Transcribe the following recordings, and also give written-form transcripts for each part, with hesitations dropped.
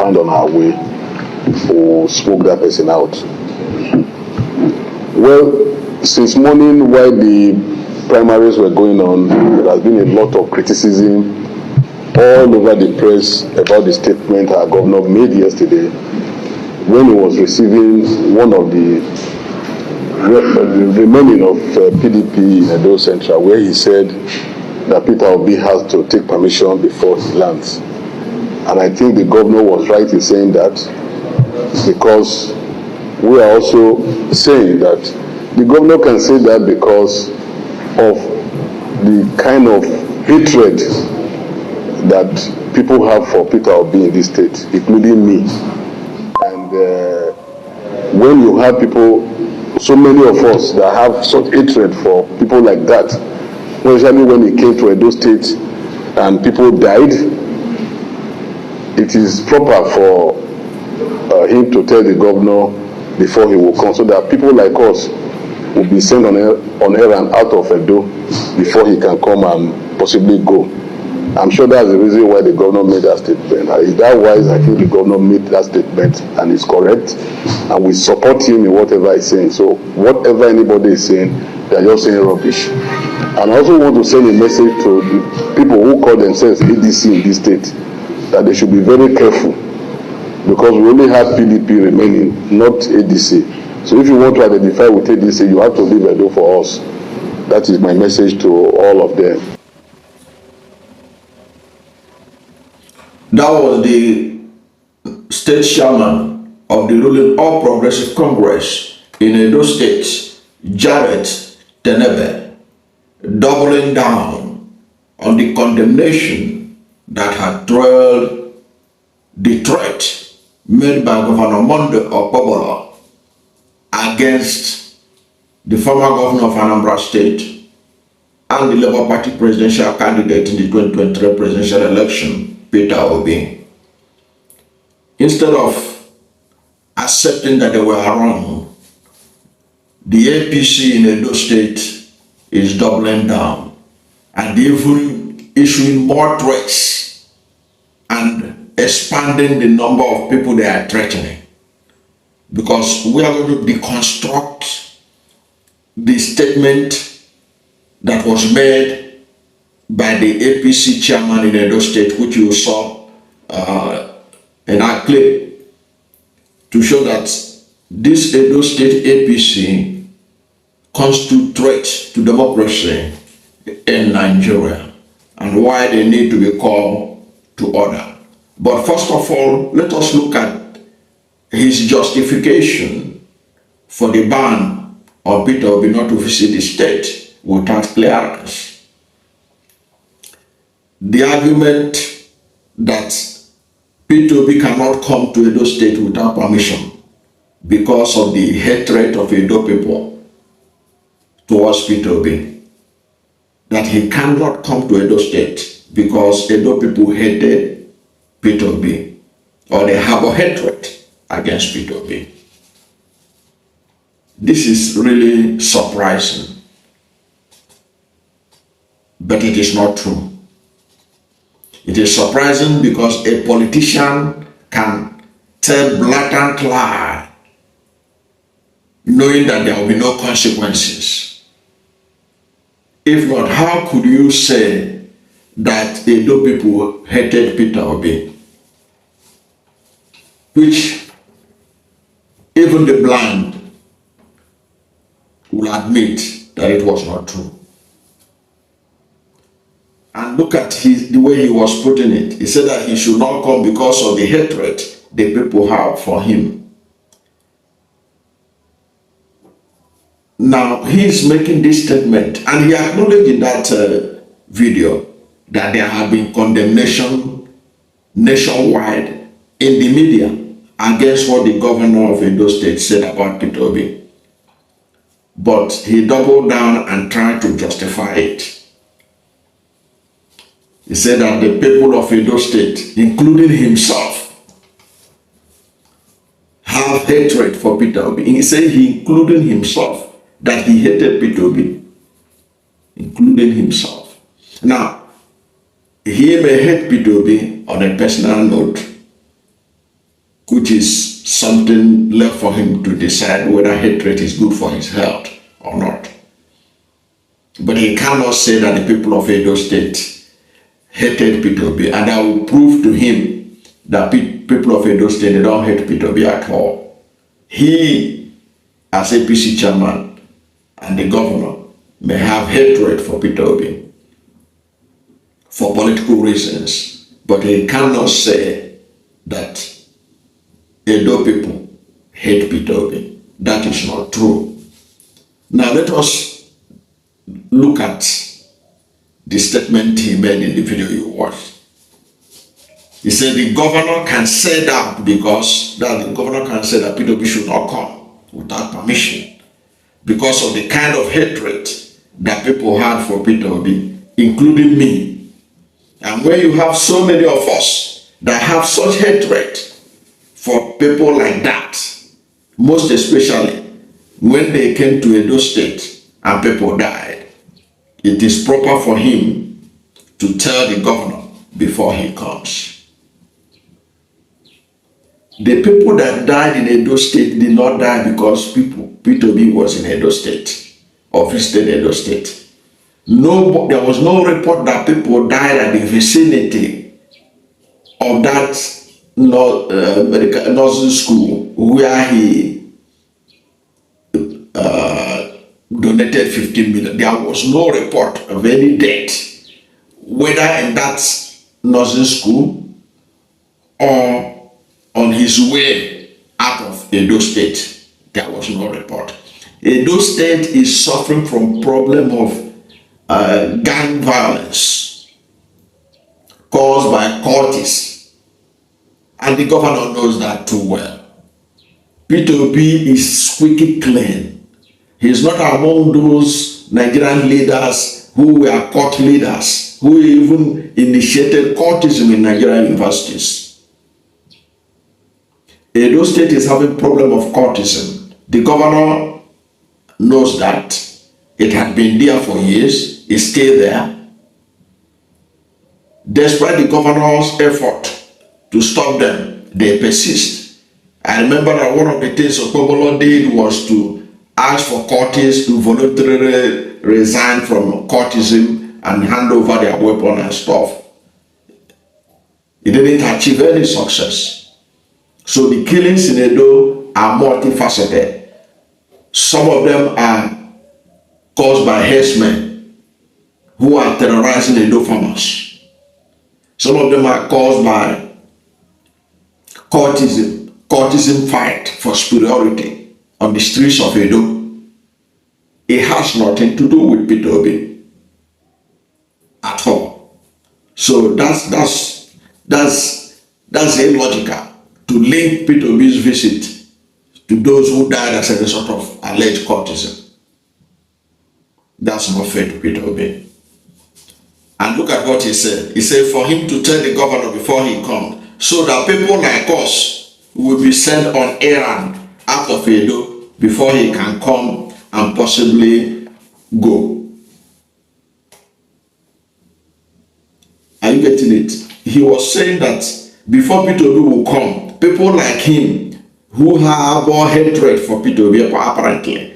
found on our way, we'll smoke that person out. Well, since morning while the primaries were going on, there has been a lot of criticism all over the press about the statement our governor made yesterday when he was receiving one of the remaining of PDP in Edo Central, where he said that Peter Obi has to take permission before he lands. And I think the governor was right in saying that, because we are also saying that the governor can say that because of the kind of hatred that people have for Peter Obi in this state, including me. And when you have people, so many of us that have such hatred for people like that, especially when he came to Edo State and people died, it is proper for him to tell the governor before he will come, so that people like us will be sent on errand out of Edo before he can come and possibly go. I'm sure that's the reason why the governor made that statement. Otherwise, I think the governor made that statement and it's correct, and we support him in whatever he's saying. So whatever anybody is saying, they are just saying rubbish. And I also want to send a message to the people who call themselves ADC in this state, that they should be very careful, because we only have PDP remaining, not ADC. So if you want to identify with ADC, you have to leave Edo for us. That is my message to all of them. That was the state chairman of the ruling All Progressive Congress in Edo State, Jarret Tenebe, doubling down on the condemnation that had trailed the threat made by Governor Okpebholo against the former governor of Anambra State and the Labour Party presidential candidate in the 2023 presidential election, Peter Obi. Instead of accepting that they were wrong, the APC in Edo State is doubling down and even issuing more threats and expanding the number of people they are threatening. Because we are going to deconstruct the statement that was made by the APC chairman in Edo State, which you saw in our clip, to show that this Edo State APC constitutes threat to democracy in Nigeria and why they need to be called to order. But first of all, let us look at his justification for the ban on Peter Obi not to visit the state without clearance. The argument that Peter Obi cannot come to Edo State without permission because of the hatred of Edo people towards Peter Obi, that he cannot come to Edo State because Edo people hated Peter Obi, or they have a hatred against Peter Obi. This is really surprising, but it is not true. It is surprising because a politician can tell blatant lie knowing that there will be no consequences. If not, how could you say that Edo people hated Peter Obi, which even the blind will admit that it was not true? And look at the way he was putting it. He said that he should not come because of the hatred the people have for him. Now, he is making this statement, and he acknowledged in that video that there have been condemnation nationwide in the media against what the governor of Edo State said about Peter Obi. But he doubled down and tried to justify it. He said that the people of Edo State, including himself, have hatred for Peter Obi. He said he included himself, that he hated Peter Obi, including himself. Now, he may hate Peter Obi on a personal note, which is something left for him to decide whether hatred is good for his health or not. But he cannot say that the people of Edo State hated Peter Obi, and I will prove to him that people of Edo State, they don't hate Peter Obi at all. He, as APC Chairman and the governor, may have hatred for Peter Obi for political reasons, but he cannot say that Edo people hate Peter Obi. That is not true. Now let us look at the statement he made in the video you watched. He said the governor can say that because the governor can say that Peter Obi should not come without permission because of the kind of hatred that people had for Peter Obi, including me. And when you have so many of us that have such hatred for people like that, most especially when they came to Edo State and people died, it is proper for him to tell the governor before he comes. The people that died in Edo State did not die because Peter Obi was in Edo State or visited Edo State. No, there was no report that people died at the vicinity of that nursing school where he donated 15 million. There was no report of any death, whether in that nursing school or on his way out of Edo State. There was no report. Edo State is suffering from problem of gang violence caused by cultists, and the governor knows that too well. Peter Obi is squeaky clean. He is not among those Nigerian leaders who were cult leaders, who even initiated cultism in Nigerian universities. Edo State is having problem of cultism. The governor knows that. It had been there for years. It's still there. Despite the governor's effort to stop them, they persist. I remember that one of the things Okpebholo did was to ask for cultists to voluntarily resign from cultism and hand over their weapon and stuff. It didn't achieve any success. So the killings in Edo are multifaceted. Some of them are caused by herdsmen who are terrorizing Edo farmers. Some of them are caused by cultism fight for superiority on the streets of Edo. It has nothing to do with Peter Obi at all. So that's illogical to link Peter Obi's visit to those who died as a result of alleged cultism. That's not fair to Peter Obi. And look at what he said. He said for him to tell the governor before he comes, so that people like us will be sent on errand out of Edo before he can come and possibly go. Are you getting it? He was saying that before Peter Obi will come, people like him who have more hatred for Peter Obi apparently,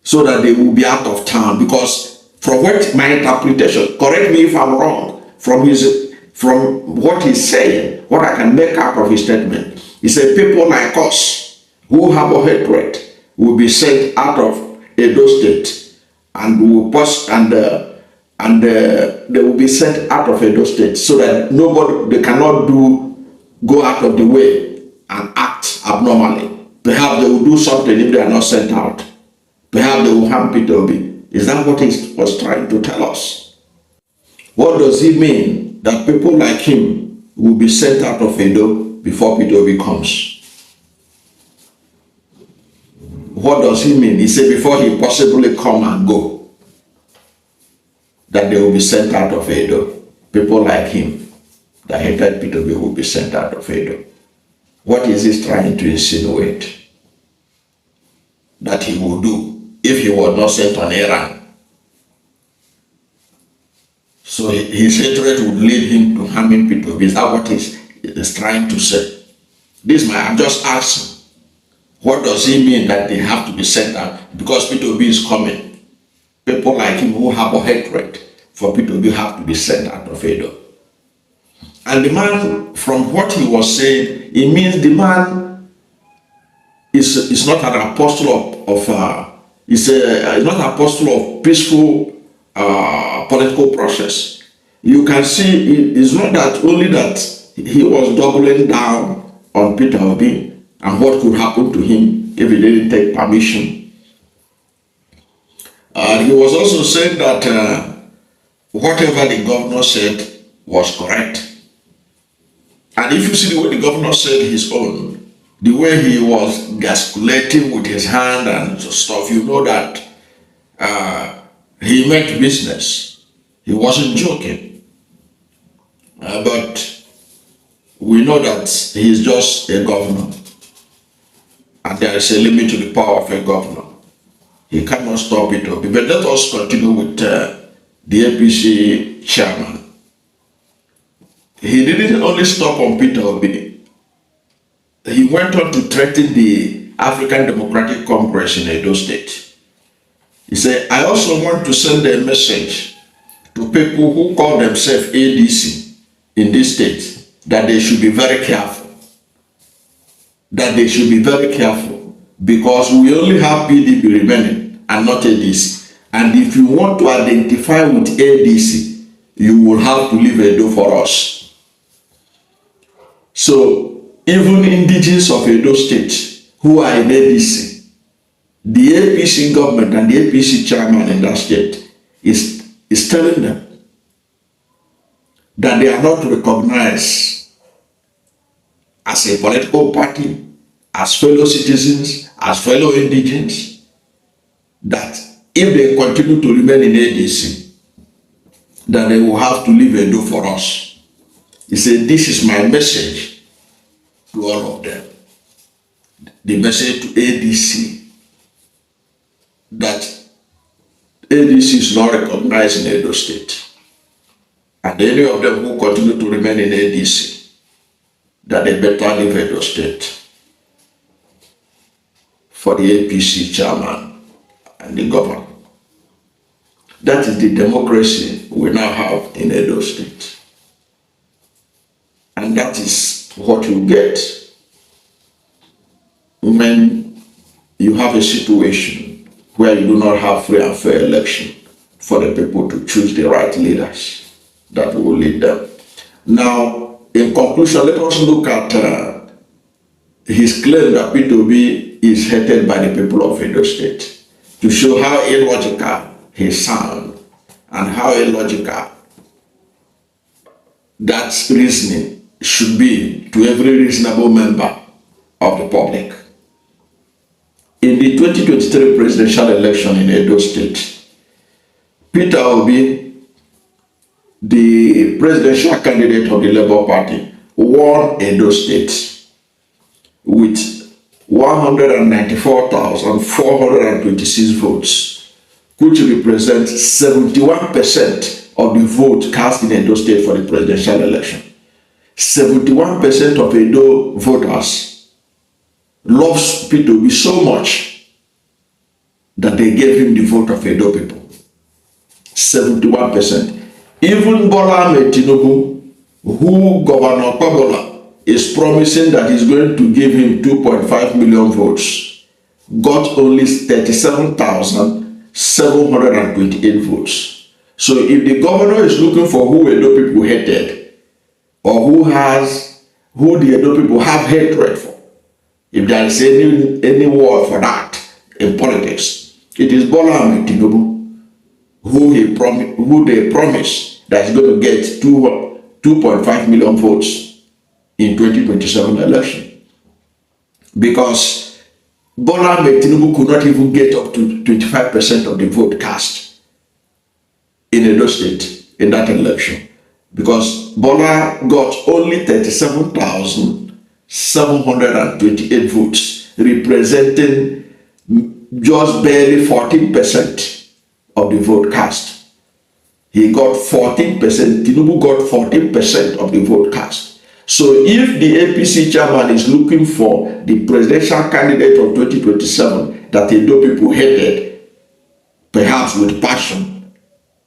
so that they will be out of town. Because from what my interpretation, correct me if I'm wrong, from what he's saying, what I can make out of his statement, he said people like us who have a hatred will be sent out of Edo State and they will be sent out of Edo State so that they cannot go out of the way and act abnormally. Perhaps they will do something if they are not sent out. Perhaps they will harm Peter Obi. Is that what he was trying to tell us? What does he mean that people like him will be sent out of Edo before Peter Obi comes? What does he mean? He said before he possibly come and go, that they will be sent out of Edo. People like him that hated Peter Obi will be sent out of Edo. What is he trying to insinuate that he will do if he was not sent on errand? So his hatred would lead him to harming Peter Obi. Is that what he's trying to say? I'm just asking. What does it mean that they have to be sent out? Because Peter Obi is coming. People like him who have a hatred for Peter Obi have to be sent out of Edo. And the man, from what he was saying, it means the man is not an apostle he's not an apostle of peaceful political process. You can see it's not that only that he was doubling down on Peter Obi and what could happen to him if he didn't take permission. He was also saying that whatever the governor said was correct. And if you see the way the governor said his own, the way he was gesticulating with his hand and stuff, you know that he meant business. He wasn't joking. But we know that he's just a governor. And there is a limit to the power of a governor. He cannot stop it. But let us continue with the APC chairman. He didn't only stop on Peter Obi. He went on to threaten the African Democratic Congress in Edo State. He said, I also want to send a message to people who call themselves ADC in this state that they should be very careful. Because we only have PDP remaining and not ADC. And if you want to identify with ADC, you will have to leave Edo for us. So, even indigenous of Edo State who are in ADC, the APC government and the APC chairman in that state is telling them that they are not recognized as a political party, as fellow citizens, as fellow indigenes, that if they continue to remain in ADC, that they will have to leave Edo for us. He said, this is my message to all of them. The message to ADC, that ADC is not recognized in Edo State. And any of them who continue to remain in ADC, that they better leave Edo State for the APC chairman and the governor. That is the democracy we now have in Edo State. And that is what you get when you have a situation where you do not have free and fair election for the people to choose the right leaders that will lead them. Now, in conclusion, let us look at his claim that Peter Obi is hated by the people of Edo State, to show how illogical he sounds and how illogical that reasoning should be to every reasonable member of the public. In the 2023 presidential election in Edo State, Peter Obi, the presidential candidate of the Labour Party, won Edo State with 194,426 votes, which represents 71% of the vote cast in Edo State for the presidential election. 71% of Edo voters loves Peter Obi so much that they gave him the vote of Edo people. 71%. Even Bola Tinubu, who Governor Okpebholo is promising that he's going to give him 2.5 million votes, got only 37,728 votes. So if the governor is looking for who Edo people hated, or who the Edo people have hatred for, if there is any word for that in politics, it is Bola Tinubu, who they promise that is going to get 2.5 million votes in 2027 election. Because Bola Tinubu could not even get up to 25% of the vote cast in Edo State in that election. Because Bola got only 37,728 votes, representing just barely 14% of the vote cast. He got 14%, Tinubu got 14% of the vote cast. So if the APC chairman is looking for the presidential candidate of 2027 that Edo people hated, perhaps with passion,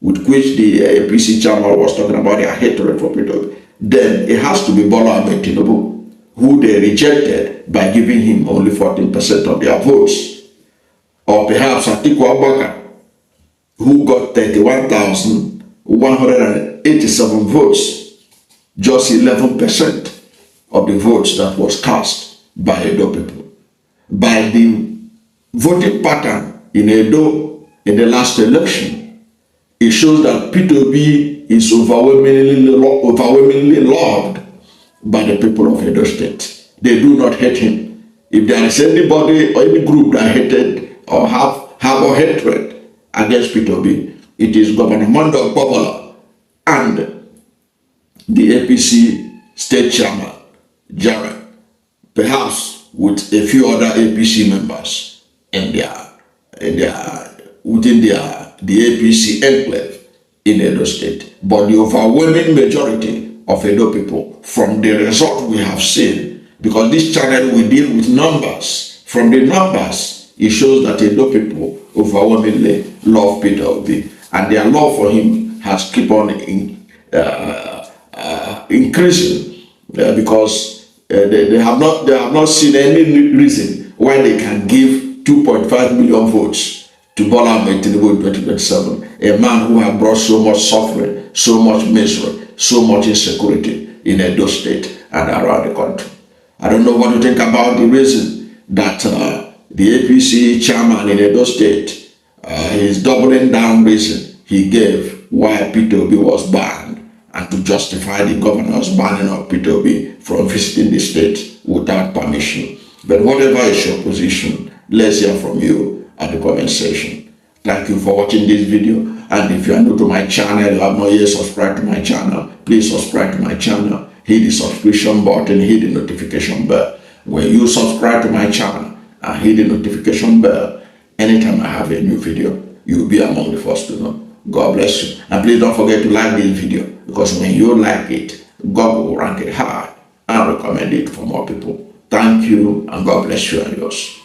with which the APC chairman was talking about their hatred for Peter Obi, then it has to be Bola Ahmed Tinubu, who they rejected by giving him only 14% of their votes. Or perhaps Atiku Abubakar, who got 31,187 votes, just 11% of the votes that was cast by Edo people. By the voting pattern in Edo in the last election, it shows that Peter Obi is overwhelmingly loved by the people of Edo State. They do not hate him. If there is anybody or any group that hated or have a hatred against Peter Obi, it is Governor Okpebholo and the APC State Chairman, Jarret, perhaps with a few other APC members within the APC enclave in Edo State. But the overwhelming majority of Edo people, from the result we have seen, because this channel will deal with numbers, from the numbers, it shows that Edo people overwhelmingly love Peter Obi, and their love for him has keep on increasing because they have not seen any reason why they can give 2.5 million votes to Bola Ahmed Tinubu in 2027, a man who has brought so much suffering, so much misery, so much insecurity in Edo State and around the country. I don't know what to think about the reason that the APC chairman in Edo State, his doubling down reason he gave why Peter Obi was banned, and to justify the governor's banning of Peter Obi from visiting the state without permission. But whatever is your position, let's hear from you at the comment section. Thank you for watching this video, and if you are new to my channel, you have not yet subscribed to my channel, please subscribe to my channel, hit the subscription button, hit the notification bell. When you subscribe to my channel and hit the notification bell, anytime I have a new video, you will be among the first to know. God bless you. And please don't forget to like this video, because when you like it, God will rank it high and recommend it for more people. Thank you, and God bless you and yours.